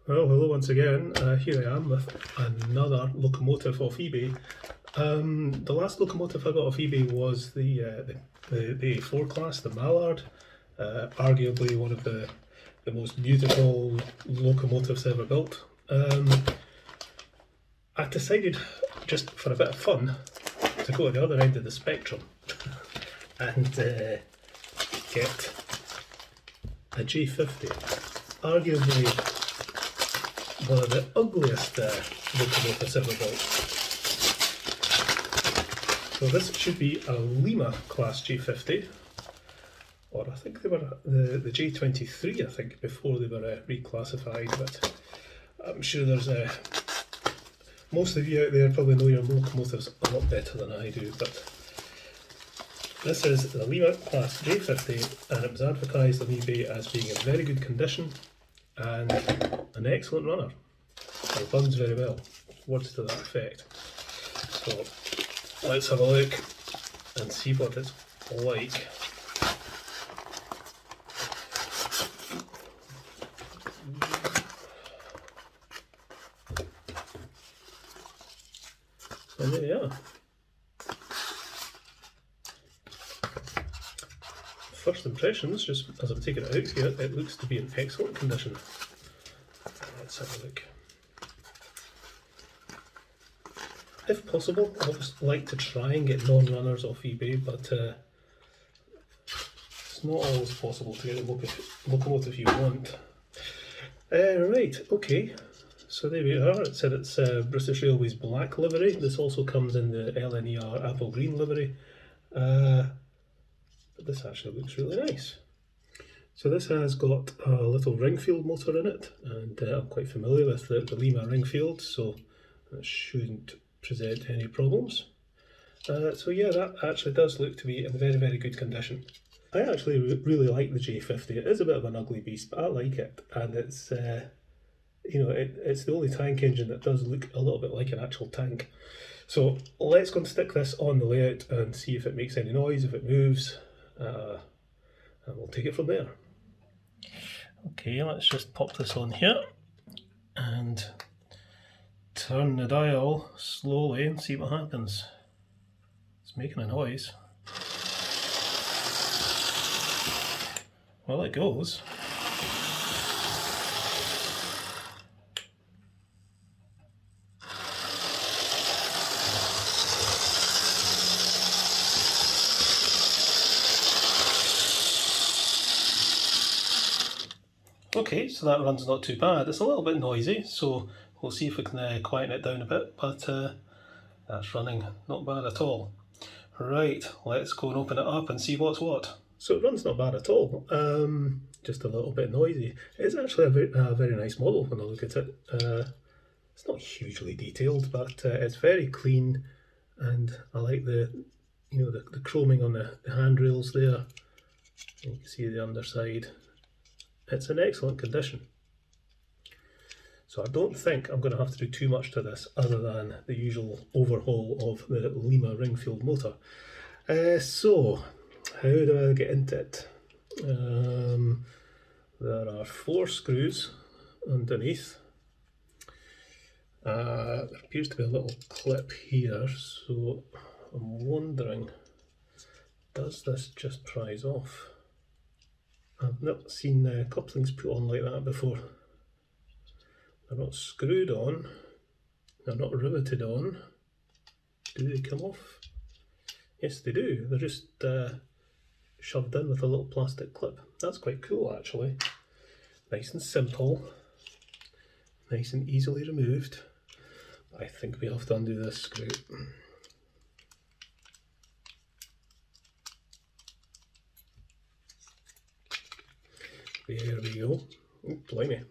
Well, hello once again. Here I am with another locomotive off eBay. The last locomotive I got off eBay was the A4 class, the Mallard. Arguably one of the most beautiful locomotives ever built. I decided, just for a bit of fun, to go to the other end of the spectrum and get a J50. Arguably one of the ugliest locomotives ever built. So this should be a Lima Class J50, or I think they were the J23, I think, before they were reclassified, but I'm sure there's most of you out there probably know your locomotives a lot better than I do, but this is the Lima Class J50 and it was advertised on eBay as being in very good condition and an excellent runner. It runs very well, words to that effect. So let's have a look and see what it's like. And there you are. First impressions, just as I'm taking it out here, it looks to be in excellent condition. Let's have a look. If possible, I would like to try and get non-runners off eBay, but it's not always possible to get a locomotive you want. Right, okay, so there we are. It said it's British Railways black livery. This also comes in the LNER apple green livery. But this actually looks really nice. So this has got a little Ringfield motor in it, and I'm quite familiar with the Lima Ringfield, so that shouldn't present any problems. So yeah, that actually does look to be in very, very good condition. I actually really like the J50. It is a bit of an ugly beast, but I like it, and it's you know, it's the only tank engine that does look a little bit like an actual tank. So let's go and stick this on the layout and see if it makes any noise, if it moves. And we'll take it from there. Okay, let's just pop this on here and turn the dial slowly and see what happens. It's making a noise. Well, it goes. Okay, so that run's not too bad. It's a little bit noisy, so we'll see if we can quieten it down a bit, but that's running not bad at all. Right, let's go and open it up and see what's what. So it runs not bad at all, just a little bit noisy. It's actually a very nice model when I look at it. It's not hugely detailed, but it's very clean, and I like the chroming on the handrails there. You can see the underside. It's in excellent condition. So I don't think I'm going to have to do too much to this other than the usual overhaul of the Lima Ringfield motor. So how do I get into it? There are 4 screws underneath. There appears to be a little clip here, so I'm wondering, does this just prise off? I've not seen couplings put on like that before. They're not screwed on, they're not riveted on. Do they come off? Yes, they do. They're just shoved in with a little plastic clip. That's quite cool, actually. Nice and simple, nice and easily removed. I think we have to undo this screw. There we go. Oh, blimey.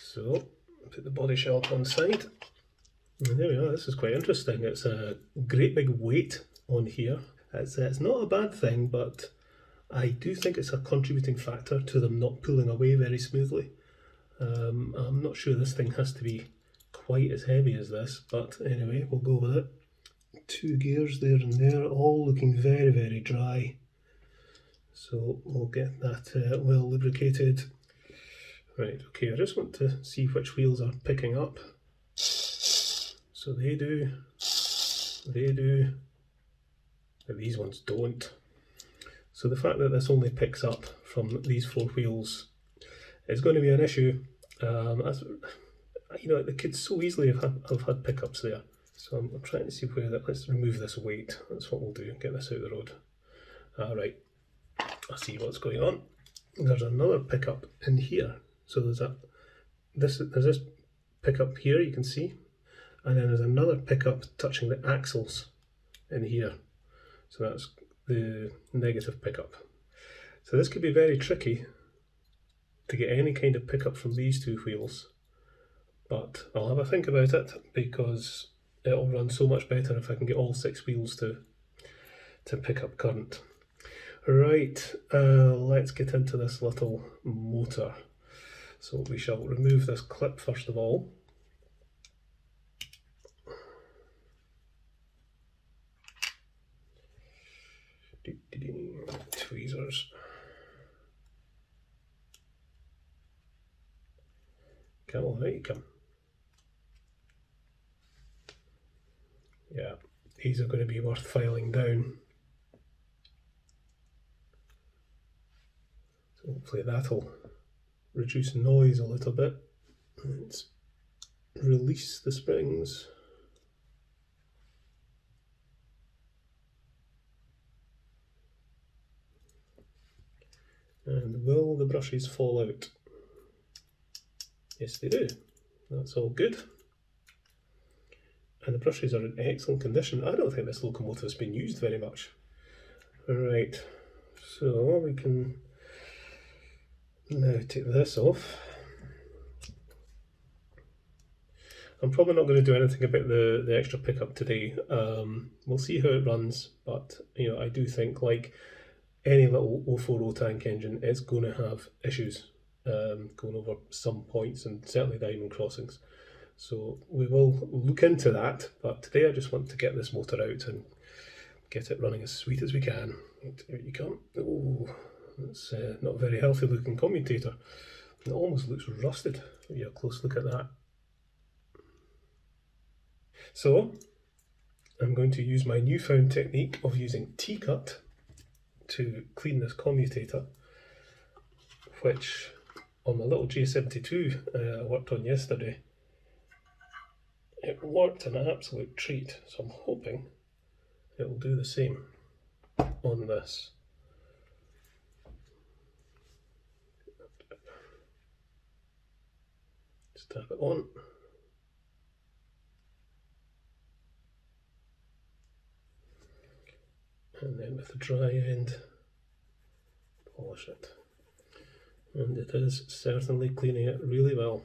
So, put the body shell on the side. And there we are. This is quite interesting. It's a great big weight on here. It's not a bad thing, but I do think it's a contributing factor to them not pulling away very smoothly. I'm not sure this thing has to be quite as heavy as this, but anyway, we'll go with it. 2 gears there and there, all looking very, very dry. So we'll get that well lubricated. Right, okay, I just want to see which wheels are picking up. So they do, but these ones don't. So the fact that this only picks up from these 4 wheels is going to be an issue. As you know, the kids so easily have had pickups there. So I'm trying to see where that. Let's remove this weight. That's what we'll do. Get this out of the road. Right, I see what's going on. There's another pickup in here. So there's this pickup here, you can see, and then there's another pickup touching the axles in here. So that's the negative pickup. So this could be very tricky to get any kind of pickup from these 2 wheels, but I'll have a think about it because it'll run so much better if I can get all 6 wheels to pick up current. Right, let's get into this little motor. So we shall remove this clip first of all. Tweezers. Come on, out you come. Yeah, these are going to be worth filing down. So hopefully that'll reduce noise a little bit. Let's release the springs. And will the brushes fall out? Yes, they do. That's all good. And the brushes are in excellent condition. I don't think this locomotive has been used very much. Right, so we can now take this off. I'm probably not going to do anything about the extra pickup today. We'll see how it runs, but you know, I do think, like any little 040 tank engine, it's going to have issues going over some points and certainly diamond crossings. So we will look into that, but today I just want to get this motor out and get it running as sweet as we can. Right, here you come. Oh, that's not a very healthy looking commutator. It almost looks rusted. Give you a close look at that. So I'm going to use my newfound technique of using T-cut to clean this commutator, which on my little J72 I worked on yesterday, it worked an absolute treat. So I'm hoping it will do the same on this. Just tap it on. And then with the dry end, polish it. And it is certainly cleaning it really well.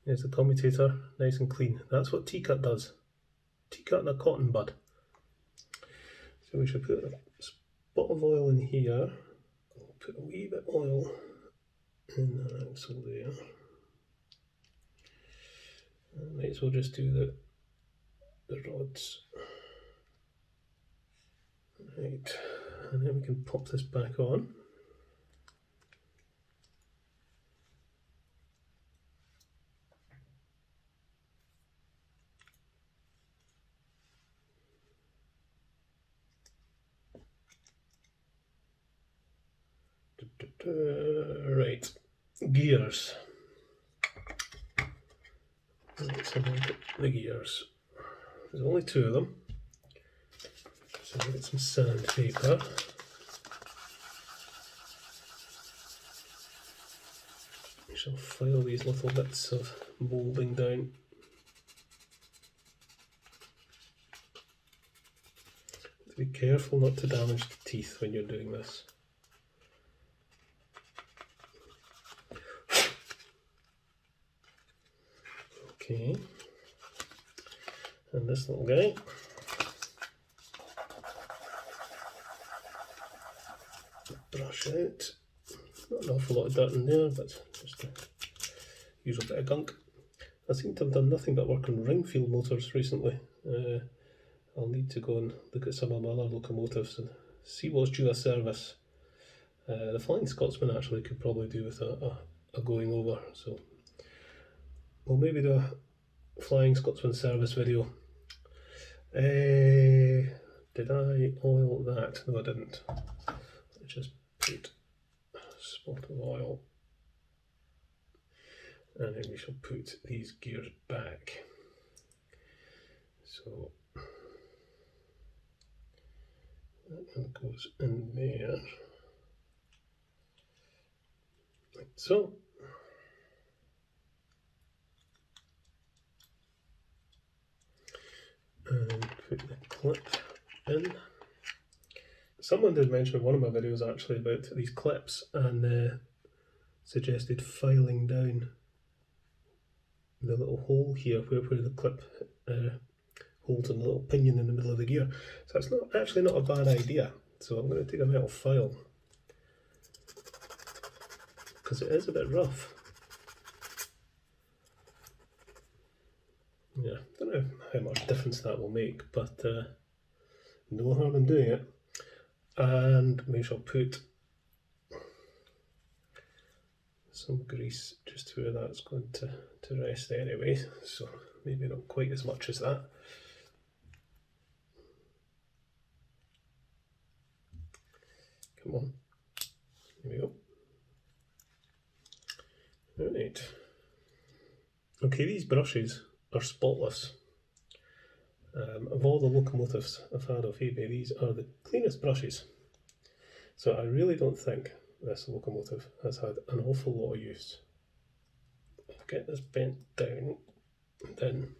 There's the commutator, nice and clean. That's what T-cut does. T-cut and a cotton bud. So we should put a spot of oil in here. I'll put a wee bit of oil in the axle there. I might as well just do the rods. Right, and then we can pop this back on. Right, gears. Let's have a look at the gears. There's only 2 of them. So we'll get some sandpaper. We shall file these little bits of moulding down. Be careful not to damage the teeth when you're doing this. Okay, and this little guy. Brush out. Not an awful lot of dirt in there, but just a usual bit of gunk. I seem to have done nothing but work on Ringfield motors recently. I'll need to go and look at some of my other locomotives and see what's due a service. The Flying Scotsman actually could probably do with a going over, so we'll maybe do a Flying Scotsman service video. Did I oil that? No, I didn't. Let's just put a spot of oil, and then we shall put these gears back. So that one goes in there, like so. And put the clip in. Someone did mention in one of my videos actually about these clips and suggested filing down the little hole here where the clip holds a little pinion in the middle of the gear. So it's actually not a bad idea. So I'm going to take a metal file because it is a bit rough. Yeah, don't know how much difference that will make, but no harm in doing it. And we shall put some grease just where that's going to rest anyway, so maybe not quite as much as that. Come on, here we go. Right. Okay, these brushes are spotless. Of all the locomotives I've had off eBay, these are the cleanest brushes. So I really don't think this locomotive has had an awful lot of use. I'll get this bent down and in.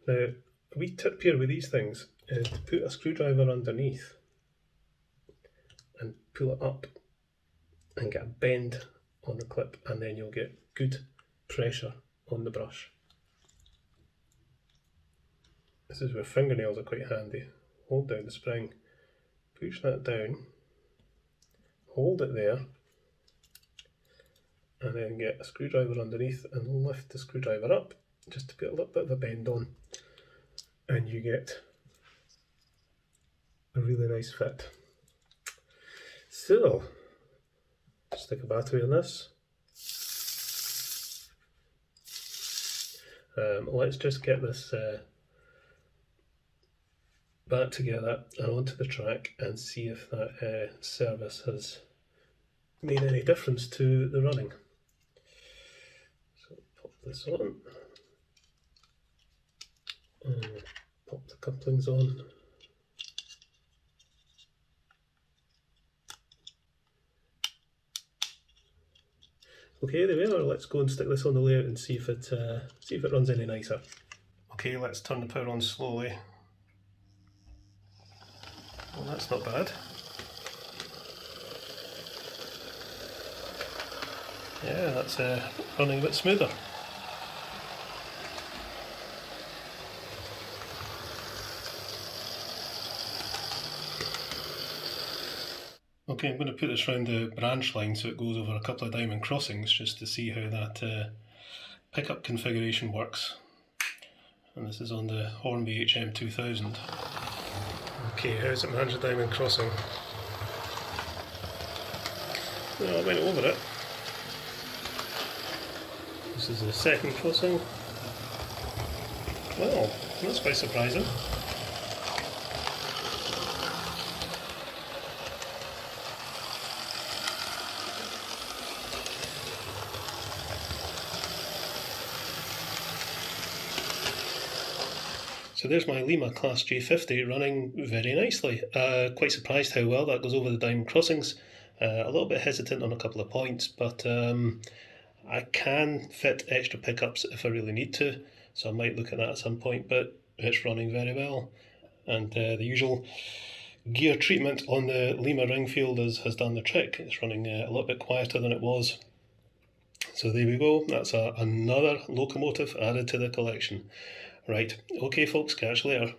Now, a wee tip here with these things is to put a screwdriver underneath and pull it up and get a bend on the clip, and then you'll get good pressure on the brush. This is where fingernails are quite handy. Hold down the spring, push that down, hold it there, and then get a screwdriver underneath and lift the screwdriver up just to put a little bit of a bend on, and you get a really nice fit. So, stick a battery in this. Let's just get this back together and onto the track and see if that service has made any difference to the running. So pop this on and pop the couplings on. Okay, there we are. Let's go and stick this on the layout and see if it runs any nicer. Okay, let's turn the power on slowly. Well, that's not bad. Yeah, that's running a bit smoother. Okay, I'm going to put this round the branch line so it goes over a couple of diamond crossings just to see how that pickup configuration works. And this is on the Hornby HM2000. Okay, how's it manage a diamond crossing? Well, I went over it. This is the second crossing. Well, that's quite surprising. So there's my Lima Class J50 running very nicely. Quite surprised how well that goes over the diamond crossings. A little bit hesitant on a couple of points, but I can fit extra pickups if I really need to, so I might look at that at some point, but it's running very well. And the usual gear treatment on the Lima Ringfield has done the trick. It's running a little bit quieter than it was. So there we go, that's another locomotive added to the collection. Right, okay folks, catch you later.